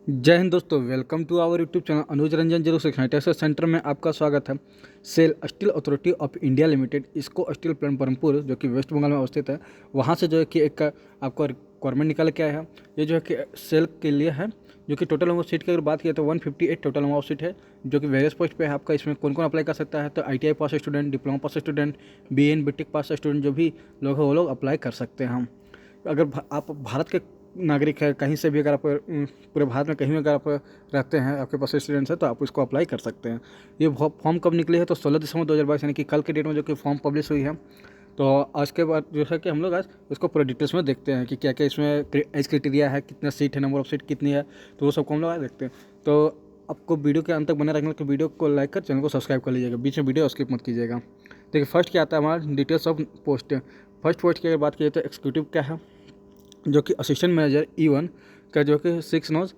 जय हिंद दोस्तों, welcome to our YouTube channel Anuj Ranjan zero six textile centre में आपका स्वागत है। SAIL steel authority of India limited, इसको स्टील प्लांट ब्रह्मपुर जो कि वेस्ट बंगाल में अवस्थित है, वहाँ से जो है कि एक आपको रिक्वायरमेंट निकल के आया है। ये जो है कि सेल के लिए है, जो कि टोटल नंबर सीट की अगर बात किया तो 158 टोटल नंबर सीट है, जो कि वेरियस पोस्ट पे है। आपका इसमें कौन कौन अप्लाई कर सकता है, तो ITI pass student, diploma pass student, BN BTech pass student जो भी लोग हैं वो लोग अप्लाई कर सकते हैं। हम अगर आप भारत के नागरिक है, कहीं से भी अगर आप पूरे भारत में कहीं भी अगर आप रहते हैं, आपके पास स्टूडेंट्स है, तो आप इसको अप्लाई कर सकते हैं। ये फॉर्म कब निकली है, तो 16 दिसंबर 2022 यानी कि कल के डेट में जो कि फॉर्म पब्लिश हुई है। तो आज के बाद जो है कि हम लोग आज इसको पूरा डिटेल्स में देखते हैं कि क्या क्या इसमें एज क्राइटेरिया है, कितना सीट है, नंबर ऑफ सीट कितनी है, तो वो सबको हम लोग आज देखते हैं। तो आपको वीडियो के अंत तक बने रखने के वीडियो को लाइक कर चैनल को सब्सक्राइब कर लीजिएगा, बीच में वीडियो स्किप मत कीजिएगा। देखिए फर्स्ट क्या आता है हमारा details of post. First post की अगर बात करिए तो एक्जीक्यूटिव क्या है, जो कि असिस्टेंट मैनेजर E1 का जो कि 6 नोज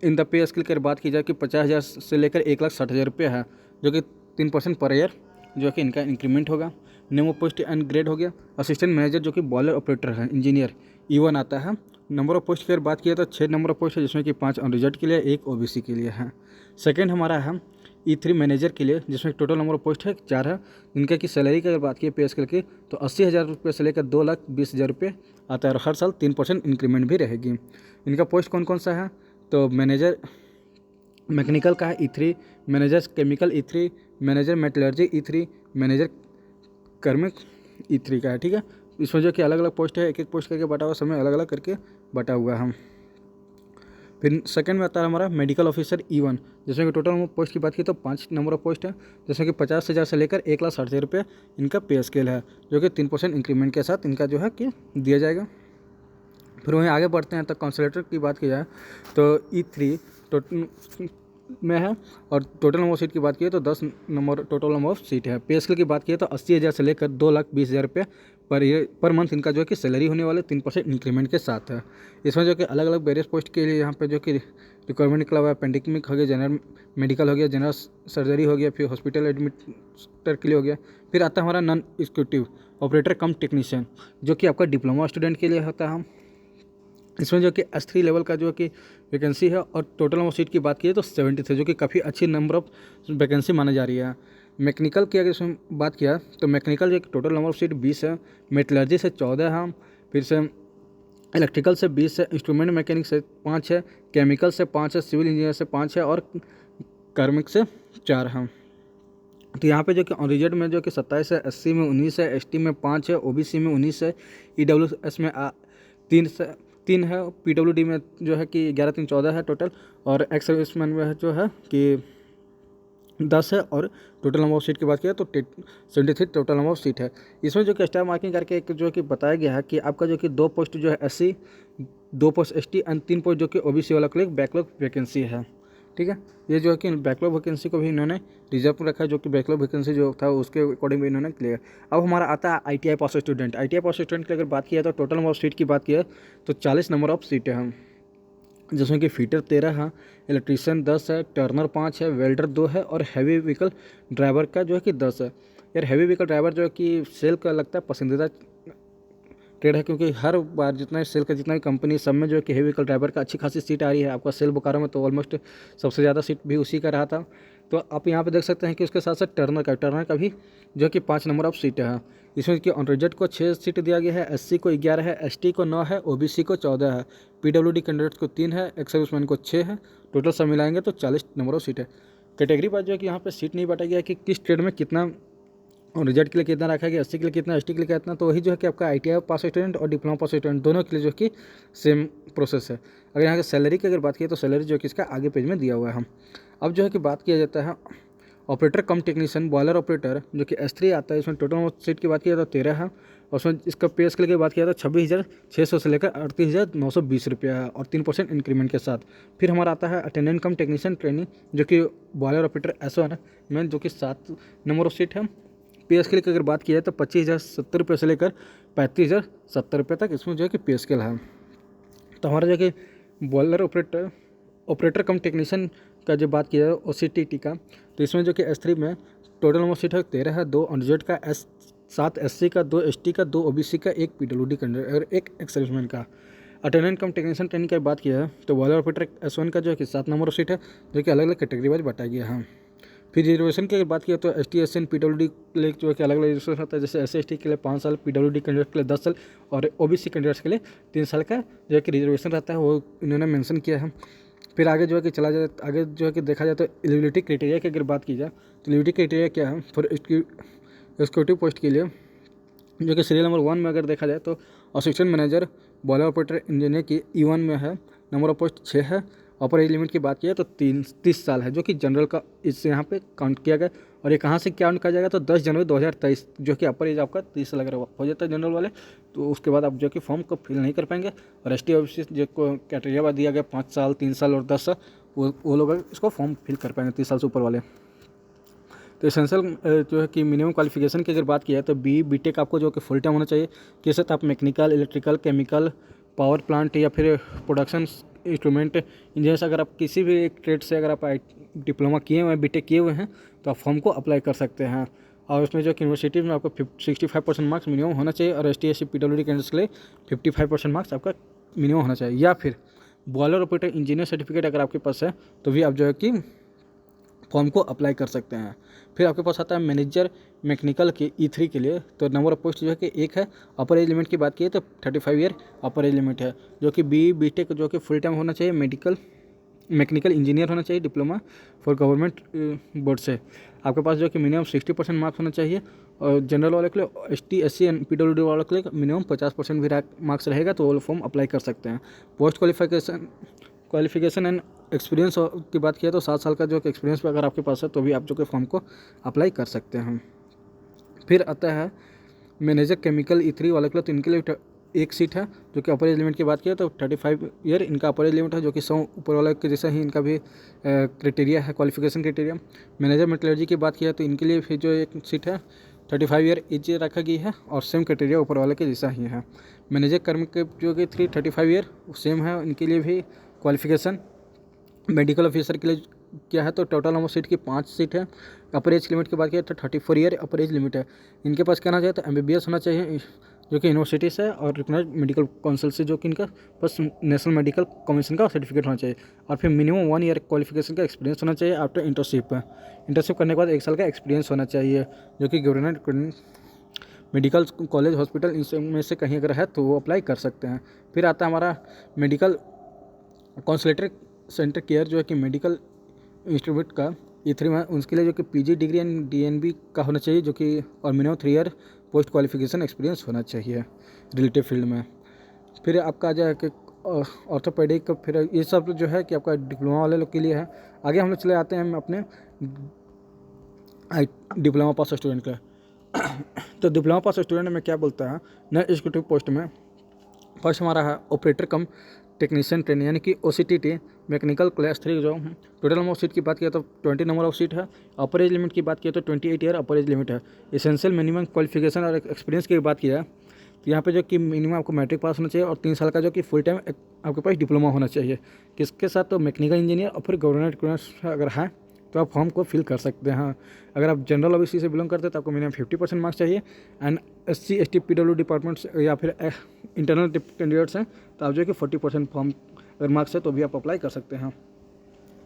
इन द पे स्केल की बात की जाए कि 50,000 से लेकर 1,60,000 रुपये है, जो कि 3% पर ईयर जो कि इनका इंक्रीमेंट होगा। Name of post and grade हो गया असिस्टेंट मैनेजर, जो कि बॉयलर ऑपरेटर है, इंजीनियर E1 आता है। नंबर ऑफ पोस्ट की अगर बात किया तो 6 नंबर ऑफ पोस्ट है, जिसमें कि 5 अनरिजर्व के लिए, 1 OBC के लिए है। सेकेंड हमारा है E3 मैनेजर के लिए, जिसमें टोटल नंबर ऑफ पोस्ट है 4 है। इनका की सैलरी की अगर बात की पे स्केल की तो 80,000 रुपये से लेकर 2,20,000 रुपये आता है, और हर साल 3% इंक्रीमेंट भी रहेगी। इनका पोस्ट कौन कौन सा है, तो मैनेजर मैकेनिकल का है E3, manager chemical E3, manager metallurgy E3, manager कार्मिक E3 का है। ठीक है, इसमें जो कि अलग अलग पोस्ट है, एक एक पोस्ट करके बटा हुआ, समय अलग अलग करके बटा हुआ है। फिर सेकंड में आता है हमारा मेडिकल ऑफिसर E1, जिसमें कि टोटल पोस्ट की बात की तो 5 नंबर ऑफ पोस्ट है, जिसमें कि 50,000 से लेकर 1,60,000 रुपये इनका पे स्केल है, जो कि 3% इंक्रीमेंट के साथ इनका जो है कि दिया जाएगा। फिर वहीं आगे बढ़ते हैं तो काउंसलेटर की बात की जाए तो E3 टोटल में है, और टोटल नंबर ऑफ सीट की बात की तो 10 number total number of seat है। पे स्केल की बात की तो 80,000 से लेकर 2,20,000 रुपये पर मंथ इनका जो है कि सैलरी होने वाले 3% इंक्रीमेंट के साथ है। इसमें जो कि अलग अलग वेरियस पोस्ट के लिए यहाँ पे जो कि रिक्वायरमेंट निकला हुआ है। पेंडिमिक हो गया, जनरल मेडिकल हो गया, जनरल सर्जरी हो गया, फिर हॉस्पिटल एडमिटर के लिए हो गया। फिर आता है हमारा non executive operator cum technician, जो कि आपका डिप्लोमा स्टूडेंट के लिए होता है। इसमें जो कि S3 लेवल का जो कि वैकेंसी है, और टोटल नंबर सीट की बात की तो 70 थे, जो कि काफ़ी अच्छी नंबर ऑफ वैकेंसी मानी जा रही है। मैकेनिकल की अगर इसमें बात किया तो मैकेनिकल जो कि टोटल नंबर ऑफ सीट 20 है, मेटलर्जी से 14 है, फिर से इलेक्ट्रिकल से 20 है, इंस्ट्रूमेंट मैकेनिक से 5 है, केमिकल से 5 है, सिविल इंजीनियर से 5 है, और कार्मिक से 4 है। तो यहाँ पे जो कि अनरिजर्व में जो कि 27 है, SC में 19 है, ST में 5 है, OBC में 19 है, EWS में 3 है, PWD में जो है कि 11 3 14 है टोटल, और एक्स सर्विसमैन में जो है कि 10 है, और टोटल नंबर ऑफ सीट की बात किया तो 73 टोटल नंबर ऑफ सीट है। इसमें जो कि स्टार मार्किंग करके एक जो कि बताया गया है कि आपका जो कि 2 पोस्ट जो है SC, 2 post ST and 3 post जो कि OBC वाला के लिए बैकलॉग वैकेंसी है। ठीक है, ये जो है कि बैकलॉग वैकेंसी को भी इन्होंने रिजर्व में रखा है, जो कि बैकलॉग वैकेंसी जो था उसके अकॉर्डिंग भी इन्होंने क्लियर। अब हमारा आता है ITI pass student. ITI pass student की अगर बात किया तो टोटल नंबर ऑफ सीट की बात किया तो 40 नंबर ऑफ सीटें हैं, जिसमें कि फीटर 13 है, इलेक्ट्रीशियन 10 है, टर्नर 5 है, वेल्डर 2 है, और हैवी व्हीकल ड्राइवर का जो है कि 10 है। यार हैवी व्हीकल ड्राइवर जो है कि सेल का लगता है पसंदीदा ट्रेड है, क्योंकि हर बार जितना सेल का जितना भी कंपनी सब में जो है कि हेवी व्हीकल ड्राइवर का अच्छी खासी सीट आ रही है। आपका सेल बोकारो में तो ऑलमोस्ट सबसे ज़्यादा सीट भी उसी का रहा था। तो आप यहाँ पे देख सकते हैं कि उसके साथ साथ टर्नर का भी जो कि 5 नंबर ऑफ सीटें हैं। इसमें कि अनरिजर्व को 6 सीट दिया गया है, SC को 11 है, ST को 9 है, OBC को 14 है, PWD कैंडिडेट्स को 3 है, एक्स सर्विसमैन को 6 है। टोटल सब मिलाएंगे तो 40 नंबर ऑफ सीट है। कैटेगरी पर जो है कि यहाँ पे सीट नहीं बांटा गया है कि किस ट्रेड में कितना, और रिजल्ट के लिए कितना रखा गया, SC के लिए कितना, ST के लिए कितना। तो वही जो है कि आपका ITI पास स्टूडेंट और डिप्लोमा पास स्टूडेंट दोनों के लिए जो कि सेम प्रोसेस है। अगर यहाँ की सैलरी की अगर बात की तो सैलरी जो कि इसका आगे पेज में दिया हुआ है। अब जो है कि बात किया जाता है operator cum technician boiler operator, जो कि S3 आता है। इसमें टोटल सीट की बात किया तो 13 है, और उसमें इसका पे स्केल की बात किया तो 26,600 से लेकर 38,920 रुपया है, और 3% इंक्रीमेंट के साथ। फिर हमारा आता है अटेंडेंट कम टेक्नीशियन ट्रेनिंग, जो कि बॉयलर ऑपरेटर S1 में, जो कि 7 नंबर ऑफ सीट है। पे स्केल की अगर बात की जाए तो 25,070 रुपये से लेकर 35,070 रुपये तक इसमें जो है कि पे स्केल है। तो हमारा जो कि बॉयलर ऑपरेटर कम टेक्नीशियन का जो बात किया जाए OCTT का, तो इसमें जो कि S3 में टोटल नंबर सीट है 13 है, 2 अनरिजर्व का, 7 SC का, 2 ST का, 2 OBC का, 1 PWD कैंडिडेट और 1 एक्स सर्विसमैन का। अटेंडेंट कम टेक्नीशियन ट्रेनिंग की बात किया है तो बॉयलर ऑपरेटर S1 का जो है कि 7 नंबर सीट है, जो कि अलग अलग कैटेगरी वाइज बताया गया है। फिर रिजर्वेशन की अगर बात किया तो ST SC PWD के लिए जो है कि अलग अलग रिजर्वेशन होता है, जैसे SC ST के लिए 5 साल, PWD कैंडिडेट के लिए 10 साल और OBC कैंडिडेट्स के लिए 3 साल का जो है कि रिजर्वेशन रहता है, वो इन्होंने मेंशन किया है। फिर आगे जो है कि चला जाए, आगे जो है कि देखा जाए तो एलिजिबिलिटी क्राइटेरिया की अगर बात की जाए तो एलिजिबिलिटी क्राइटेरिया क्या है फॉर एक्सिक्यूटिव पोस्ट के लिए, जो कि सीरियल नंबर 1 में अगर देखा जाए तो assistant manager boiler operator engineer की E1 में है, नंबर ऑफ पोस्ट 6 है। अपर एज लिमिट की बात की जाए तो 30 साल है, जो कि जनरल का इससे यहाँ पे काउंट किया गया। और ये कहाँ से काउंट किया जाएगा तो 10 जनवरी 2023, जो कि अपर एज आपका 30 साल अगर हो जाता है जनरल वाले, तो उसके बाद आप जो कि फॉर्म को फिल नहीं कर पाएंगे। और ST OBC जो कैटेगरी दिया गया 5 साल, 3 साल और 10 साल, वो लोग इसको फॉर्म फिल कर पाएंगे 30 साल से ऊपर वाले। तो एसेंशियल जो है कि मिनिमम क्वालिफिकेशन की अगर बात की जाए तो BTech आपको जो कि फुल टाइम होना चाहिए। किस आप mechanical, electrical, chemical, power plant या फिर प्रोडक्शन इंस्ट्रूमेंट इंजीनियर्स, अगर आप किसी भी एक ट्रेड से अगर आप डिप्लोमा किए हुए हैं, BTech किए हुए हैं, तो आप फॉर्म को अप्लाई कर सकते हैं। और उसमें जो कि यूनिवर्सिटी में आपको 65% मार्क्स मिनिमम होना चाहिए और ST SC PWD कैंडिडेट्स के लिए 55% मार्क्स आपका मिनिमम होना चाहिए। या फिर बॉयलर ऑपरेटर इंजीनियर सर्टिफिकेट अगर आपके पास है तो भी आप जो है कि फॉर्म को अप्लाई कर सकते हैं। फिर आपके पास आता है मैनेजर मैकेनिकल के E3 के लिए, तो नंबर ऑफ पोस्ट जो है कि 1 है। अपर एज लिमिट की बात की तो 35 ईयर अपर एज लिमिट है, जो कि BTech जो कि फुल टाइम होना चाहिए। मैकेनिकल इंजीनियर होना चाहिए डिप्लोमा फॉर गवर्नमेंट बोर्ड से। आपके पास जो कि मिनिमम 60% मार्क्स होना चाहिए। और जनरल वाले के लिए ST SC एंड PWD वाले के लिए मिनिमम 50% भी मार्क्स रहेगा, तो वो फॉर्म अप्लाई कर सकते हैं। पोस्ट क्वालिफिकेशन एंड एक्सपीरियंस की बात किया तो 7 साल का जो कि एक्सपीरियंस भी अगर आपके पास है तो भी आप जो कि फॉर्म को अप्लाई कर सकते हैं। फिर आता है मैनेजर केमिकल E3 वाले के लिए, तो इनके लिए एक सीट है, जो कि अपर एज लिमिट की बात किया तो 35 ईयर इनका अपर एज लिमिट है, जो कि 100 ऊपर वाले के जैसा ही इनका भी क्राइटेरिया है, क्वालिफिकेशन क्राइटेरिया। मैनेजर मेटलर्जी की बात किया तो इनके लिए फिर जो एक सीट है 35 ईयर एज रखा गई है और सेम क्राइटेरिया ऊपर वाले के जैसा ही है। मैनेजर कर्म के जो कि 35 ईयर सेम है, इनके लिए भी क्वालिफिकेशन। मेडिकल ऑफिसर के लिए क्या है तो टोटल नंबर सीट की 5 सीट है। अपर एज लिमिट की बात किया तो 34 ईयर अपर एज लिमिट है। इनके पास कहना चाहिए तो MBBS होना चाहिए, जो कि यूनिवर्सिटी से और रिकॉग्नाइज्ड मेडिकल काउंसिल से, जो कि इनका बस नेशनल मेडिकल कमीशन का सर्टिफिकेट होना चाहिए। और फिर मिनिमम 1 ईयर क्वालिफिकेशन का एक्सपीरियंस होना चाहिए आफ्टर इंटर्नशिप करने के बाद 1 साल का एक्सपीरियंस होना चाहिए, जो कि government medical college hospital in में से कहीं अगर है तो वो अप्लाई कर सकते हैं। फिर आता है हमारा मेडिकल काउंसलेटर सेंटर केयर, जो है कि मेडिकल इंस्टीट्यूट का E3 में, उसके लिए जो कि PG डिग्री एंड DNB का होना चाहिए, जो कि और minimum 3 year post qualification experience होना चाहिए रिलेटिव फील्ड में। फिर आपका जो है कि ऑर्थोपेडिक, फिर ये सब जो है कि आपका डिप्लोमा वाले लोग के लिए है। आगे हम लोग चले आते हैं अपने डिप्लोमा पास स्टूडेंट का। तो डिप्लोमा पास स्टूडेंट में क्या बोलता है, नए एग्जीक्यूटिव पोस्ट में फर्स्ट हमारा है ऑपरेटर कम टेक्नीशियन ट्रेनिंग, यानी कि OCTT मैकेनिकल क्लास 3 जो टोटल नंबर ऑफ सीट की बात किया तो 20 नंबर ऑफ सीट है। अपर एज लिमिट की बात किया तो 28 ईयर अपर एज लिमिट है। एसेंशियल मिनिमम क्वालिफिकेशन और एक्सपीरियंस की बात किया तो यहाँ पे जो कि मिनिमम आपको मैट्रिक पास होना चाहिए और 3 साल का जो कि फुल टाइम आपके पास डिप्लोमा होना चाहिए। किसके साथ तो मैकेनिकल इंजीनियर और फिर गवर्नमेंट अगर है तो आप फॉर्म को फिल कर सकते हैं। अगर आप जनरल OBC से बिलोंग करते हैं तो आपको मिनिमम 50% मार्क्स चाहिए। And SC ST PWD departments या फिर इंटरनल कैंडिडेट्स हैं तो आप जो कि 40% फॉर्म अगर मार्क्स है तो भी आप अप्लाई कर सकते हैं।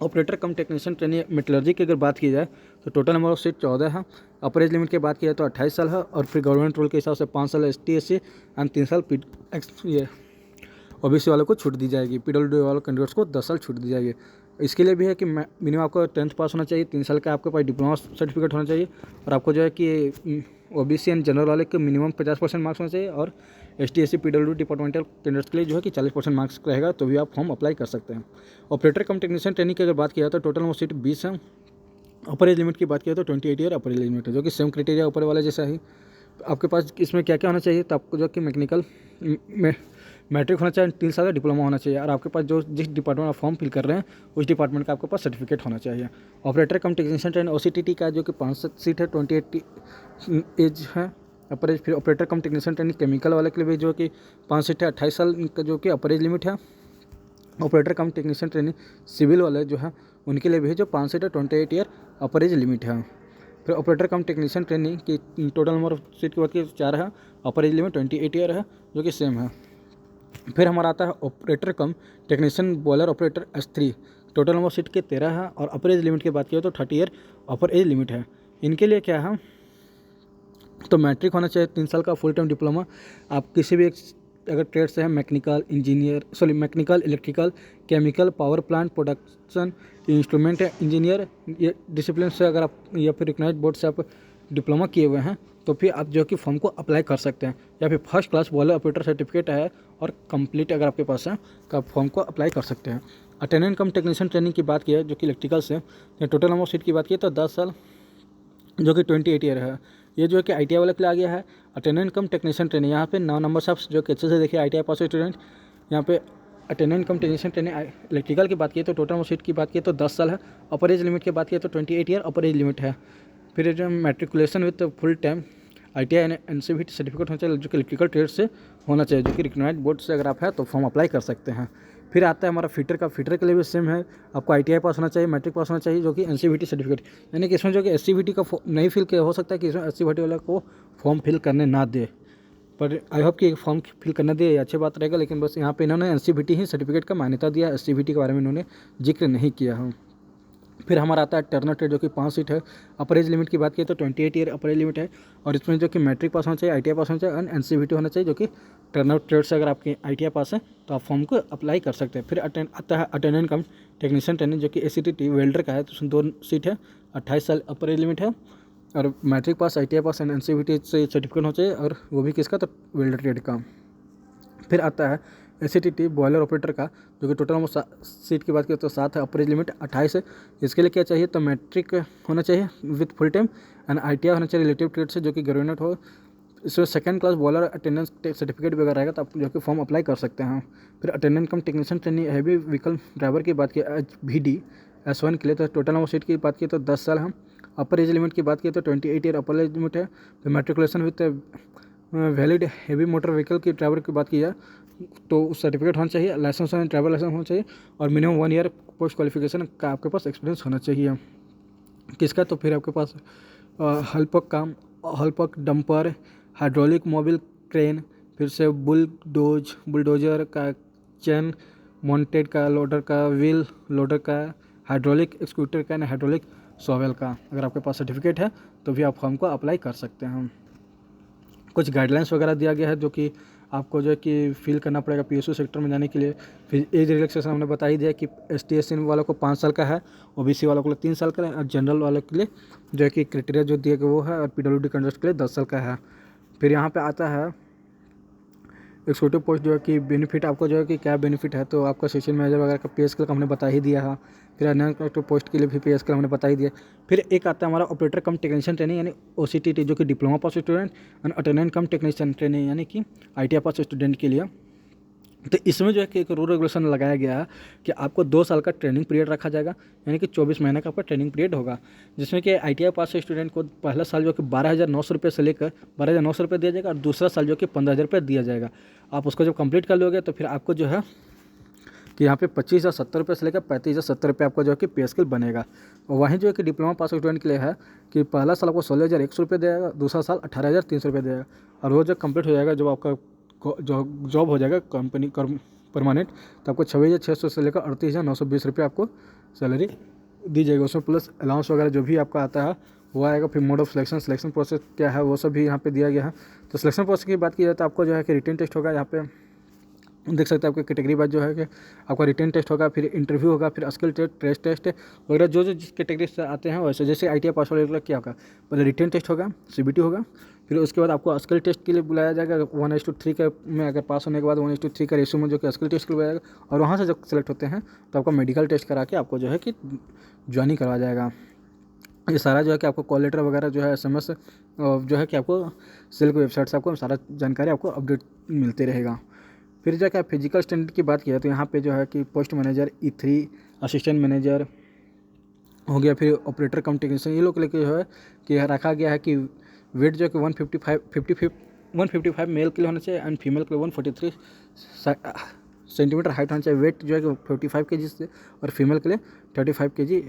Operator cum technician training metallurgy की अगर बात की जाए तो टोटल नंबर ऑफ सीट 14 है। अपर एज लिमिट की बात की जाए तो 28 साल है और फिर गवर्नमेंट रूल के हिसाब से 5 साल ST SC एंड 3 साल ये OBC वालों को छूट दी जाएगी। PWD वालों कैंडिडेट्स को 10 साल छूट दी जाएगी। इसके लिए भी है कि मिनिमम आपको 10th पास होना चाहिए, 3 साल का आपके पास डिप्लोमा सर्टिफिकेट होना चाहिए और आपको जो है कि OBC एंड जनरल वाले के मिनिमम 50% मार्क्स होना चाहिए और ST SC PWD departmental candidates के लिए जो है कि 40% मार्क्स रहेगा तो भी आप फॉर्म अप्लाई कर सकते हैं। ऑपरेटर कम टेक्नीशियन ट्रेनिंग की अगर बात किया तो टोटल वो सीट 20 है। अपर एज लिमिट की बात किया तो 28 ईयर अपर एज लिमिट है, जो कि सेम क्राइटेरिया ऊपर वाला जैसा ही। आपके पास इसमें क्या क्या होना चाहिए तो आपको जो कि मैकेनिकल में मैट्रिक होना चाहिए, 3 साल का डिप्लोमा होना चाहिए और आपके पास जो जिस डिपार्टमेंट में फॉर्म फिल कर रहे हैं उस डिपार्टमेंट का आपके पास सर्टिफिकेट होना चाहिए। Operator cum technician train OCTT का जो कि 5 सीट है, 28 एज है अपर एज। फिर operator cum technician training chemical वाले के लिए भी जो कि 5 सीट है, 28 साल का जो कि अपर एज लिमिट है। Operator cum technician training civil वाले जो है उनके लिए भी जो 5 सीट है, 28 ईयर अपर एज लिमिट है। फिर ऑपरेटर कम टेक्नीशियन ट्रेनिंग की टोटल नंबर ऑफ सीट की बात की 4 है, अपर एज लिमिट 28 ईयर है, जो कि सेम है। फिर हमारा आता है operator cum technician boiler operator S3। Total number seat के 13 है और अपर एज लिमिट की बात की तो 30 ईयर अपर एज लिमिट है। इनके लिए क्या है, तो मैट्रिक होना चाहिए, 3 साल का फुल टाइम डिप्लोमा। आप किसी भी एक अगर ट्रेड से है, mechanical electrical chemical power plant production instrument engineer, ये डिसिप्लिन से अगर आप या फिर रिकॉग्नाइज्ड बोर्ड से आप डिप्लोमा किए हुए हैं तो फिर आप जो कि फॉर्म को अप्लाई कर सकते हैं। या फिर first class boiler operator certificate है और कंप्लीट अगर आपके पास है तो आप फॉर्म को अप्लाई कर सकते हैं। अटेंडेंट कम टेक्नीशियन ट्रेनिंग की बात की है जो कि इलेक्ट्रिकल से, टोटल नंबर सीट की बात की तो 10 साल जो कि 28 ईयर है। ये जो है कि ITI वाले के लिए आ गया है। अटेंडेंट कम टेक्नीशियन ट्रेनिंग, यहाँ पे 9 नंबर से आप जो कि अच्छे से देखिए ITI पास स्टूडेंट। यहाँ पे अटेंडेंट कम टेक्नीशियन ट्रेनिंग इलेक्ट्रिकल की बात की तो टोटल सीट की बात की तो 10 साल है। अपर एज लिमिट की बात की तो 28 ईयर अपर एज लिमिट है। फिर जो matriculation with full time ITI and NCVT certificate होना चाहिए जो कि इलेक्ट्रिकल ट्रेड से होना चाहिए, जो कि रिकॉग्नाइज्ड बोर्ड से अगर आप है तो फॉर्म अप्लाई कर सकते हैं। फिर आता है हमारा फिटर के लिए भी सेम है, आपको ITI पास होना चाहिए, मैट्रिक पास होना चाहिए, जो कि NCVT सर्टिफिकेट, यानी कि इसमें जो कि SCVT का नहीं फिल किया, हो सकता है कि इसमें SCVT वाला को फॉर्म फिल करने ना दे, पर आई होप कि फॉर्म फिल करना दे, ये अच्छी बात रहेगा। लेकिन बस यहाँ पे इन्होंने NCVT ही सर्टिफिकेट का मान्यता दिया, SCVT के बारे में इन्होंने जिक्र नहीं किया है। फिर हमारा आता है टर्नर ट्रेड जो कि 5 सीट है। अपर एज लिमिट की बात की तो 28 ईयर अपर एज लिमिट है और इसमें जो कि मैट्रिक पास होना चाहिए, ITI पास होना चाहिए और NCVT होना चाहिए, जो कि टर्नर ट्रेड से अगर आपकी ITI पास है तो आप फॉर्म को अप्लाई कर सकते हैं। फिर आता है अटेंडेंट कम टेक्नीशियन ट्रेनिंग जो कि ACT वेल्डर का है, तो उसमें 2 सीट है, 28 साल अपर एज लिमिट है और matric pass, ITI pass and NCVT से सर्टिफिकेट होना चाहिए, और वो भी किसका, तो वेल्डर ट्रेड का। फिर आता है ACT बॉयलर ऑपरेटर का जो कि टोटल नंबर सीट की बात करें तो 7 है, अपर एज लिमिट 28 है। इसके लिए क्या चाहिए, तो मैट्रिक होना चाहिए with full time and ITI होना चाहिए रिलेटिव ट्रेड से जो कि गवर्नमेंट हो। इसमें second class boiler attendance certificate भी अगर रहेगा तो आप जो कि फॉर्म अप्लाई कर सकते हैं। फिर अटेंडेंट कम technician training heavy vehicle driver की बात की HVD S1 के लिए, तो टोटल नंबर सीट की बात की तो 10 साल है। अपर एज लिमिट की बात की तो 28 ईयर अपर एज लिमिट है। फिर matriculation with valid heavy motor vehicle की ड्राइवर की बात की जाए तो सर्टिफिकेट होना चाहिए, लाइसेंस होना, ड्राइवर लाइसेंस होना चाहिए और मिनिमम 1 ईयर पोस्ट क्वालिफिकेशन का आपके पास एक्सपीरियंस होना चाहिए। किसका, तो फिर आपके पास हल्पक डंपर, हाइड्रोलिक मोबिल क्रेन, फिर से बुलडोजर का, चैन मॉन्टेड का, लोडर का, व्हील लोडर का, हाइड्रोलिक एक्सक्यूटर का, हाइड्रोलिक शॉवेल का, अगर आपके पास सर्टिफिकेट है तो भी आप फॉर्म को अप्लाई कर सकते हैं। कुछ गाइडलाइंस वगैरह दिया गया है जो कि आपको जो है कि फिल करना पड़ेगा PSU सेक्टर में जाने के लिए। फिर एज रिलैक्सेशन हमने बता ही दिया कि ST SC वालों को 5 साल का है, OBC वालों के लिए 3 साल का है और जनरल वालों के लिए जो है कि क्राइटेरिया जो दिया गया वो है, और PWD कैंडिडेट के लिए 10 साल का है। फिर यहाँ पे आता है एक्सिक्यूटिव पोस्ट जो है कि बेनिफिट, आपको जो है कि क्या बेनिफिट है, तो आपका सेशन मैनेजर वगैरह का पे स्केल का हमने बता ही दिया है। फिर अन्य पोस्ट के लिए भी पे स्केल हमने बता ही दिया। फिर एक आता है हमारा ऑपरेटर कम टेक्नीशियन ट्रेनिंग यानी OCTT जो कि diploma pass student and attendant come technician training यानी कि ITI पास स्टूडेंट के लिए। तो इसमें जो है कि एक रूल रेगुलेशन लगाया गया है कि आपको 2 साल का ट्रेनिंग पीरियड रखा जाएगा, यानी कि 24 महीने का आपका ट्रेनिंग पीरियड होगा, जिसमें कि ITI पास स्टूडेंट को पहला साल जो कि 12,900 रुपये से लेकर 12,900 रुपये दिया जाएगा और दूसरा साल जो कि 15,000 रुपये दिया जाएगा। आप उसको जब कंप्लीट कर लोगे तो फिर आपको जो है कि यहाँ पे 25,070 रुपये से लेकर 35,070 रुपये आपका जो है कि पे स्केल बनेगा। और वहीं जो है कि डिप्लोमा पास स्टूडेंट के लिए है कि पहला साल आपको 16,100 रुपये देगा, दूसरा साल 18,300 रुपये देगा, और वो जब कंप्लीट हो जाएगा, जब आपका जॉब हो जाएगा कंपनी परमानेंट, तो आपको 26,600 से लेकर 38,920 रुपये आपको सैलरी दी जाएगी। उसमें प्लस अलाउंस वगैरह जो भी आपका आता है वो आएगा। फिर मोड ऑफ सिलेक्शन प्रोसेस क्या है वो सब भी यहाँ पे दिया गया है। तो सिलेक्शन प्रोसेस की बात की जाए तो आपको जो है कि रिटन टेस्ट होगा, यहाँ पे देख सकते हैं आपके कैटेगरी वाइज जो है कि आपका रिटन टेस्ट होगा, फिर इंटरव्यू होगा, फिर स्किल टेस्ट वगैरह जो जो जिस कैटेगरी से आते हैं वैसे, जैसे ITI पास वाले क्या होगा, पहले रिटन टेस्ट होगा, CBT होगा, फिर उसके बाद आपको स्किल टेस्ट के लिए बुलाया जाएगा 1:3 का में, अगर पास होने के बाद 1:3 का रेशियो में जो कि स्किल टेस्ट के लिए बुलाया जाएगा, और वहाँ से जब सेलेक्ट होते हैं तो आपको मेडिकल टेस्ट करा के आपको जो है कि ज्वाइनिंग करवाया जाएगा। ये सारा जो है कि आपको कॉल लेटर वगैरह जो है SMS जो है कि आपको सेल की वेबसाइट से आपको सारा जानकारी आपको अपडेट मिलते रहेगा। फिर जो है फिजिकल स्टैंडर्ड की बात की है तो यहाँ पे जो है कि post manager E3 assistant manager हो गया, फिर ऑपरेटर कम टेक्नीशियन, ये लोग के लिए जो है कि रखा गया है कि वेट जो है कि 155 मेल के लिए होना चाहिए एंड फीमेल के लिए 143 सेंटीमीटर हाइट होना चाहिए। वेट जो है कि 55 kg से और फीमेल के लिए 35 kg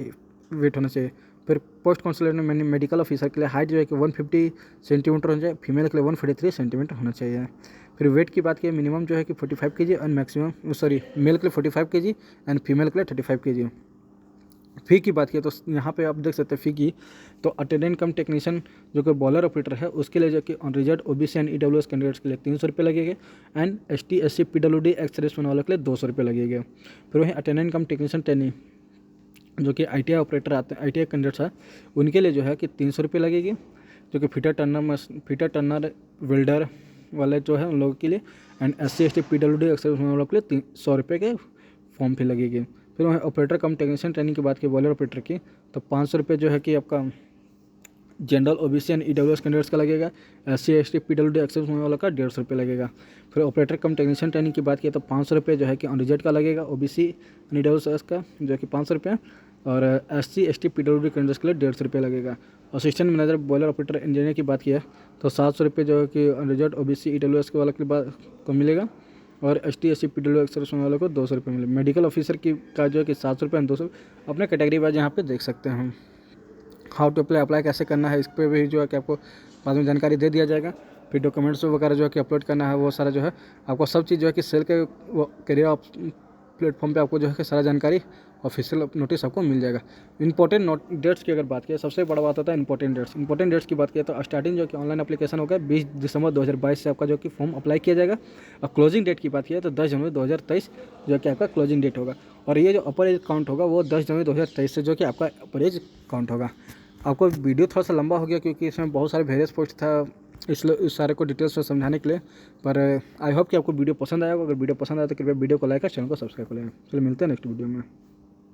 वेट होना चाहिए। फिर पोस्ट काउंसलर में मेडिकल ऑफिसर के लिए हाइट जो है कि 150 सेंटीमीटर होना चाहिए, फीमेल के लिए 143 सेंटीमीटर होना चाहिए। फिर वेट की बात की मिनिमम जो है कि 45 kg एंड मैक्सिमम मेल के लिए 45 kg एंड फीमेल के लिए 35 kg। फ़ी की बात की तो यहाँ पे आप देख सकते हैं फ़ी की, तो अटेंडेंट कम टेक्नीशियन जो कि बॉलर ऑपरेटर है उसके लिए जो कि on reserve OBC and EWS candidates के लिए 300 रुपये लगेंगे and ST SC PWD ex serviceman वालों के लिए 200 रुपये लगेंगे। फिर वहीं अटेंडेंट कम टेक्नीशियन ट्रेनी जो कि ITI ऑपरेटर आते हैं, ITI कैंडिडेट्स है उनके लिए जो है कि 300 रुपये लगेगी, जो कि फिटर टर्नर वेल्डर वाले जो है उन लोगों के लिए and SC ST PWD ex serviceman वालों के लिए 100 रुपये के फॉर्म फी लगेगी। फिर वहीं ऑपरेटर कम टेक्नीशियन ट्रेनिंग की बात की बॉयलर ऑपरेटर की, तो 500 रुपये जो है कि आपका general OBC and EWS candidates का लगेगा, SC ST PWD एक्सेस होने वाला का 150 रुपये लगेगा। फिर ऑपरेटर कम टेक्नीशियन ट्रेनिंग की बात की तो 500 रुपये जो है कि ऑन रिजल्ट का लगेगा, OBC एंड EWS का जो कि 500 रुपये और SC ST PWD कैंडिडेट्स के लिए 150 रुपये लगेगा। Assistant manager boiler operator engineer की बात की है तो 700 रुपये जो है कि ऑन रिजल्ट OBC EWS के वाला के बाद को मिलेगा और ST SC PWD एक्सेस वालों को 200 रुपये मिले। मेडिकल ऑफिसर की का जो है कि 700 रुपये एंड 200 अपने कैटेगरी वाइज यहाँ पे देख सकते हैं हम। हाउ टू अप्लाई कैसे करना है इस पर भी जो है कि आपको बाद में जानकारी दे दिया जाएगा। फिर डॉक्यूमेंट्स वगैरह जो है कि अपलोड करना है वो सारा जो है आपको सब चीज़ जो है कि सेल के वो करियर प्लेटफॉर्म पे आपको जो है कि सारा जानकारी ऑफिशियल नोटिस आपको मिल जाएगा। इंपॉर्टेंट डेट्स की अगर बात किया सबसे बड़ा बात होता है इंपॉर्टेंट डेट्स की बात किया तो स्टार्टिंग जो कि ऑनलाइन एप्लीकेशन होगा 20 दिसंबर 2022 से आपका जो कि फॉर्म अप्लाई किया जाएगा और क्लोजिंग डेट की बात किया तो 10 जनवरी 2023 जो कि आपका क्लोजिंग डेट होगा और ये जो अपर एज काउंट होगा वो 10 जनवरी 2023 से जो कि आपका अपर एज काउंट होगा। आपको वीडियो थोड़ा सा लंबा हो गया क्योंकि इसमें बहुत सारे वेरियस पोस्ट था इसलिए इस सारे को डिटेल्स में समझाने के लिए, पर आई होप कि आपको वीडियो पसंद आएगा। अगर वीडियो पसंद आया तो कृपया वीडियो को लाइक और चैनल को सब्सक्राइब कर लेना। चलिए मिलते हैं नेक्स्ट वीडियो में।